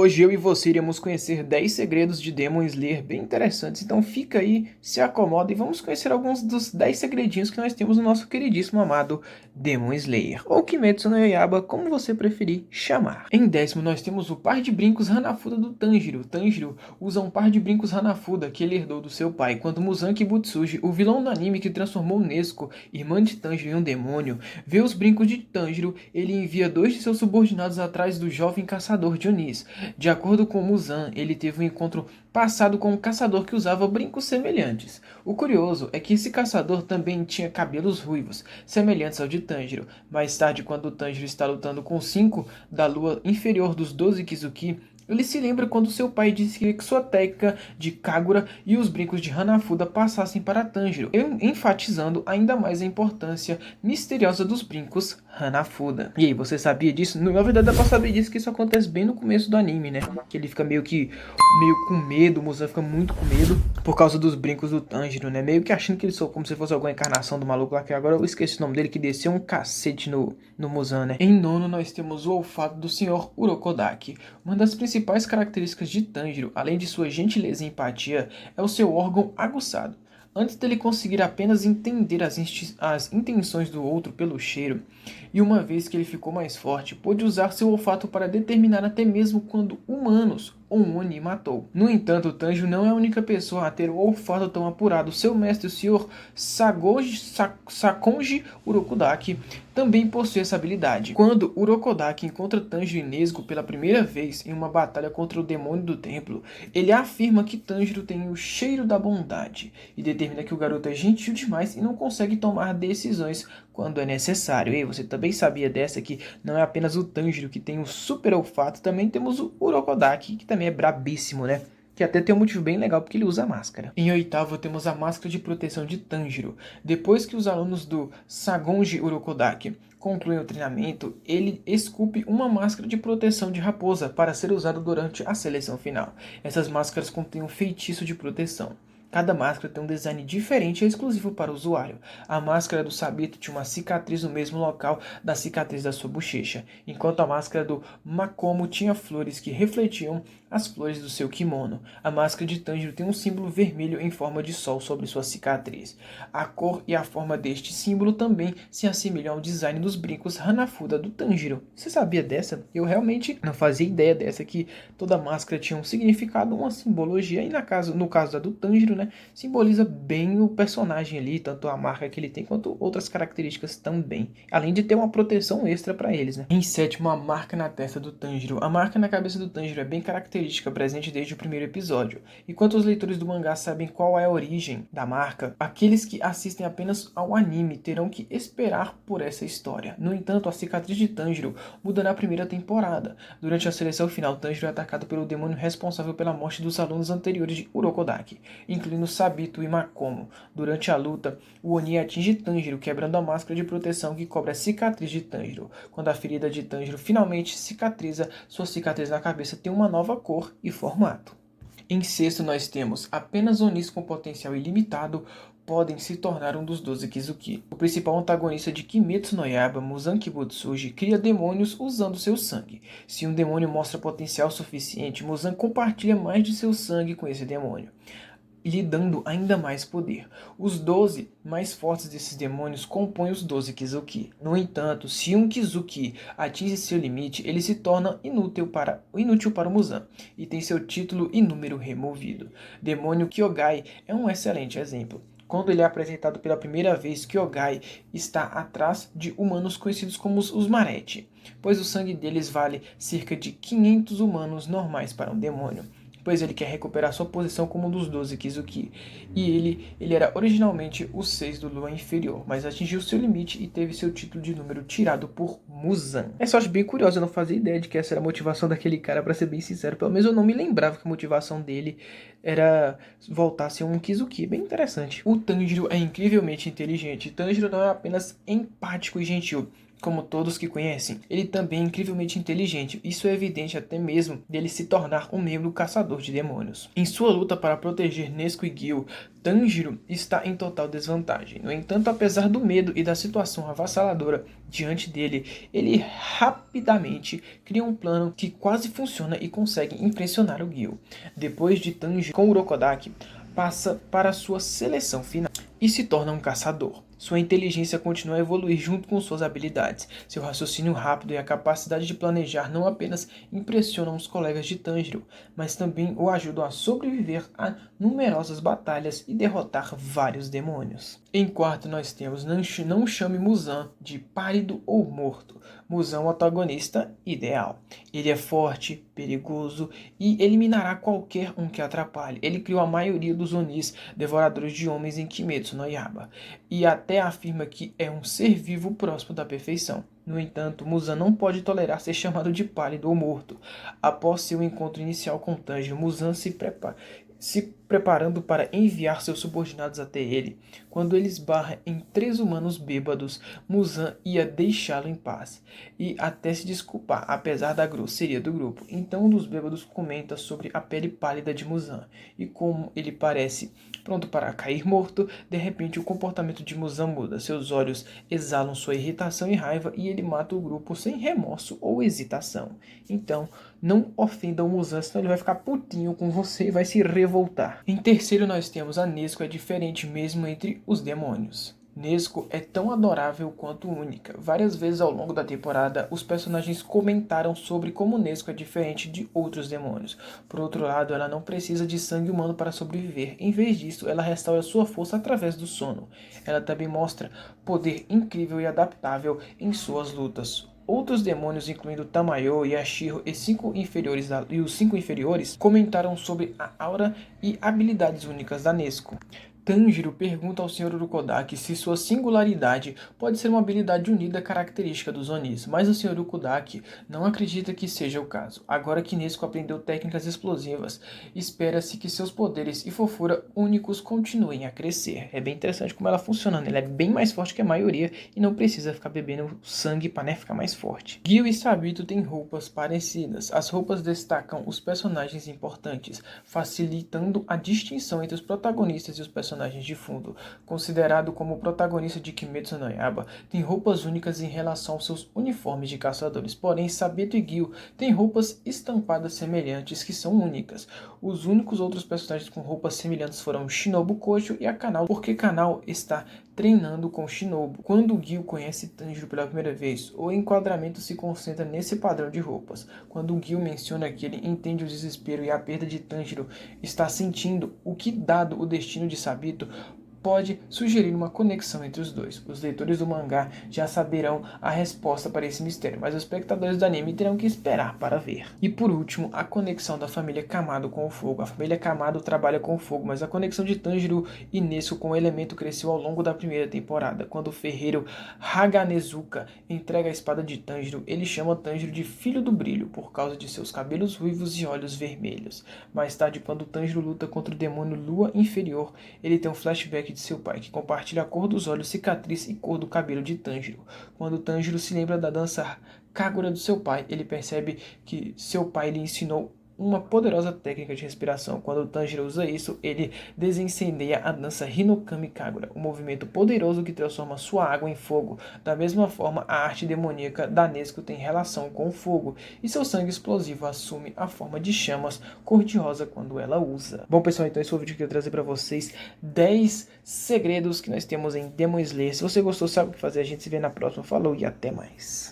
Hoje eu e você iremos conhecer 10 segredos de Demon Slayer bem interessantes, então fica aí, se acomoda e vamos conhecer alguns dos 10 segredinhos que nós temos no nosso queridíssimo amado Demon Slayer, ou Kimetsu no Yaiba, como você preferir chamar. Em décimo nós temos o par de brincos Hanafuda do Tanjiro. Tanjiro usa um par de brincos Hanafuda que ele herdou do seu pai, quando Muzan Kibutsuji, o vilão do anime que transformou Nezuko, irmã de Tanjiro, em um demônio, vê os brincos de Tanjiro, ele envia 2 de seus subordinados atrás do jovem caçador Jonis. De acordo com Muzan, ele teve um encontro passado com um caçador que usava brincos semelhantes. O curioso é que esse caçador também tinha cabelos ruivos, semelhantes ao de Tanjiro. Mais tarde, quando Tanjiro está lutando com 5 da lua inferior dos 12 Kizuki, ele se lembra quando seu pai disse que sua técnica de Kagura e os brincos de Hanafuda passassem para Tanjiro, enfatizando ainda mais a importância misteriosa dos brincos Hanafuda. E aí, você sabia disso? Na verdade, dá pra saber disso, que isso acontece bem no começo do anime, né? Que ele fica meio com medo, o Muzan fica muito com medo por causa dos brincos do Tanjiro, né? Meio que achando que ele sou como se fosse alguma encarnação do maluco lá, que agora eu esqueci o nome dele, que desceu um cacete no Muzan, né? Em nono, nós temos o olfato do Sr. Urokodaki. Uma das principais características de Tanjiro, além de sua gentileza e empatia, é o seu órgão aguçado. Antes dele conseguir apenas entender as intenções do outro pelo cheiro, e uma vez que ele ficou mais forte, pôde usar seu olfato para determinar até mesmo quando humanos ou um Oni matou. No entanto, Tanjiro não é a única pessoa a ter o olfato tão apurado. Seu mestre, o Sr. Sakonji Urokodaki, também possui essa habilidade. Quando Urokodaki encontra Tanjiro e Nezuko pela primeira vez em uma batalha contra o demônio do templo, ele afirma que Tanjiro tem o cheiro da bondade e determina que o garoto é gentil demais e não consegue tomar decisões quando é necessário. E você também sabia dessa, que não é apenas o Tanjiro que tem o super olfato, também temos o Urokodaki, que também é brabíssimo, né? Que até tem um motivo bem legal, porque ele usa máscara. Em oitavo, temos a máscara de proteção de Tanjiro. Depois que os alunos do Sagonji Urokodaki concluem o treinamento, ele esculpe uma máscara de proteção de raposa para ser usada durante a seleção final. Essas máscaras contêm um feitiço de proteção. Cada máscara tem um design diferente e é exclusivo para o usuário. A máscara do Sabito tinha uma cicatriz no mesmo local da cicatriz da sua bochecha, enquanto a máscara do Makomo tinha flores que refletiam as flores do seu kimono. A máscara de Tanjiro tem um símbolo vermelho em forma de sol sobre sua cicatriz. A cor e a forma deste símbolo também se assemelham ao design dos brincos Hanafuda do Tanjiro. Você sabia dessa? Eu realmente não fazia ideia dessa, que toda máscara tinha um significado, uma simbologia, e no caso da do Tanjiro, né, simboliza bem o personagem ali, tanto a marca que ele tem quanto outras características também, além de ter uma proteção extra para eles, né? Em sétimo, a marca na testa do Tanjiro. A marca na cabeça do Tanjiro é bem característica, presente desde o primeiro episódio. Enquanto os leitores do mangá sabem qual é a origem da marca, aqueles que assistem apenas ao anime terão que esperar por essa história. No entanto, a cicatriz de Tanjiro muda na primeira temporada. Durante a seleção final, Tanjiro é atacado pelo demônio responsável pela morte dos alunos anteriores de Urokodaki, incluindo Sabito e Makomo. Durante a luta, o Oni atinge Tanjiro, quebrando a máscara de proteção que cobre a cicatriz de Tanjiro. Quando a ferida de Tanjiro finalmente cicatriza, sua cicatriz na cabeça tem uma nova cor e formato. Em sexto, nós temos apenas Onis com potencial ilimitado podem se tornar um dos 12 Kizuki. O principal antagonista de Kimetsu no Yaiba, Muzan Kibutsuji, cria demônios usando seu sangue. Se um demônio mostra potencial suficiente, Muzan compartilha mais de seu sangue com esse demônio, lhe dando ainda mais poder. Os 12 mais fortes desses demônios compõem os 12 Kizuki. No entanto, se um Kizuki atinge seu limite, ele se torna inútil para o Muzan e tem seu título e número removido. Demônio Kyogai é um excelente exemplo. Quando ele é apresentado pela primeira vez, Kyogai está atrás de humanos conhecidos como os Maretti, pois o sangue deles vale cerca de 500 humanos normais para um demônio, pois ele quer recuperar sua posição como um dos 12 Kizuki. E ele era originalmente o 6 do Lua Inferior, mas atingiu seu limite e teve seu título de número tirado por Muzan. Essa eu acho bem curiosa, eu não fazia ideia de que essa era a motivação daquele cara, pra ser bem sincero. Pelo menos eu não me lembrava que a motivação dele era voltar a ser um Kizuki. Bem interessante. O Tanjiro é incrivelmente inteligente. Tanjiro não é apenas empático e gentil. como todos que conhecem. Ele também é incrivelmente inteligente, isso é evidente até mesmo dele se tornar um membro caçador de demônios. Em sua luta para proteger Nezuko e Gil, Tanjiro está em total desvantagem. No entanto, apesar do medo e da situação avassaladora diante dele, ele rapidamente cria um plano que quase funciona e consegue impressionar o Gil. Depois de Tanjiro com Urokodaki, passa para sua seleção final e se torna um caçador. Sua inteligência continua a evoluir junto com suas habilidades. Seu raciocínio rápido e a capacidade de planejar não apenas impressionam os colegas de Tanjiro, mas também o ajudam a sobreviver a numerosas batalhas e derrotar vários demônios. Em quarto, nós temos Não Chame Muzan de pálido ou morto. Muzan é o antagonista ideal. Ele é forte, perigoso e eliminará qualquer um que atrapalhe. Ele criou a maioria dos Onis, devoradores de homens em Kimetsu no Yaiba, e até afirma que é um ser vivo próximo da perfeição. No entanto, Muzan não pode tolerar ser chamado de pálido ou morto. Após seu encontro inicial com Tanjiro, Muzan se preparando para enviar seus subordinados até ele. Quando ele esbarra em 3 humanos bêbados, Muzan ia deixá-lo em paz e até se desculpar, apesar da grosseria do grupo. Então um dos bêbados comenta sobre a pele pálida de Muzan e como ele parece pronto para cair morto. De repente o comportamento de Muzan muda, seus olhos exalam sua irritação e raiva e ele mata o grupo sem remorso ou hesitação. Então não ofenda o Muzan, senão ele vai ficar putinho com você e vai se revoltar. Em terceiro, nós temos a Nezuko, é diferente mesmo entre os demônios. Nezuko é tão adorável quanto única. Várias vezes ao longo da temporada, os personagens comentaram sobre como Nezuko é diferente de outros demônios. Por outro lado, ela não precisa de sangue humano para sobreviver. Em vez disso, ela restaura sua força através do sono. Ela também mostra poder incrível e adaptável em suas lutas. Outros demônios, incluindo Tamayo, Yashiro e os 5 inferiores, comentaram sobre a aura e habilidades únicas da Nezuko. Tanjiro pergunta ao Sr. Urokodaki se sua singularidade pode ser uma habilidade unida característica dos Onis, mas o Sr. Urokodaki não acredita que seja o caso. Agora que Nezuko aprendeu técnicas explosivas, espera-se que seus poderes e fofura únicos continuem a crescer. É bem interessante como ela funciona, né? Ela é bem mais forte que a maioria e não precisa ficar bebendo sangue para ficar mais forte. Gil e Sabito têm roupas parecidas. As roupas destacam os personagens importantes, facilitando a distinção entre os protagonistas e os personagens de fundo. Considerado como o protagonista de Kimetsu no Yaiba, tem roupas únicas em relação aos seus uniformes de caçadores. Porém, Sabito e Gil têm roupas estampadas semelhantes que são únicas. Os únicos outros personagens com roupas semelhantes foram Shinobu Kojo e a Kanao, porque Kanao está treinando com Shinobu. Quando Gil conhece Tanjiro pela primeira vez, o enquadramento se concentra nesse padrão de roupas. Quando Gil menciona que ele entende o desespero e a perda de Tanjiro está sentindo, o que, dado o destino de Sabito, pode sugerir uma conexão entre os dois. Os leitores do mangá já saberão a resposta para esse mistério, mas os espectadores do anime terão que esperar para ver. E por último, a conexão da família Kamado com o fogo. A família Kamado trabalha com o fogo, mas a conexão de Tanjiro e Nezuko com o elemento cresceu ao longo da primeira temporada. Quando o ferreiro Haganezuka entrega a espada de Tanjiro, ele chama Tanjiro de Filho do Brilho, por causa de seus cabelos ruivos e olhos vermelhos. Mais tarde, quando Tanjiro luta contra o demônio Lua Inferior, ele tem um flashback de seu pai, que compartilha a cor dos olhos, cicatriz e cor do cabelo de Tanjiro. Quando Tanjiro se lembra da dança Kagura do seu pai, ele percebe que seu pai lhe ensinou uma poderosa técnica de respiração. Quando Tanjiro usa isso, ele desincendeia a dança Hinokami Kagura, um movimento poderoso que transforma sua água em fogo. Da mesma forma, a arte demoníaca da Nezuko tem relação com o fogo, e seu sangue explosivo assume a forma de chamas cor-de-rosa quando ela usa. Bom, pessoal, então esse foi o vídeo que eu trazer para vocês 10 segredos que nós temos em Demon Slayer. Se você gostou, sabe o que fazer. A gente se vê na próxima. Falou e até mais.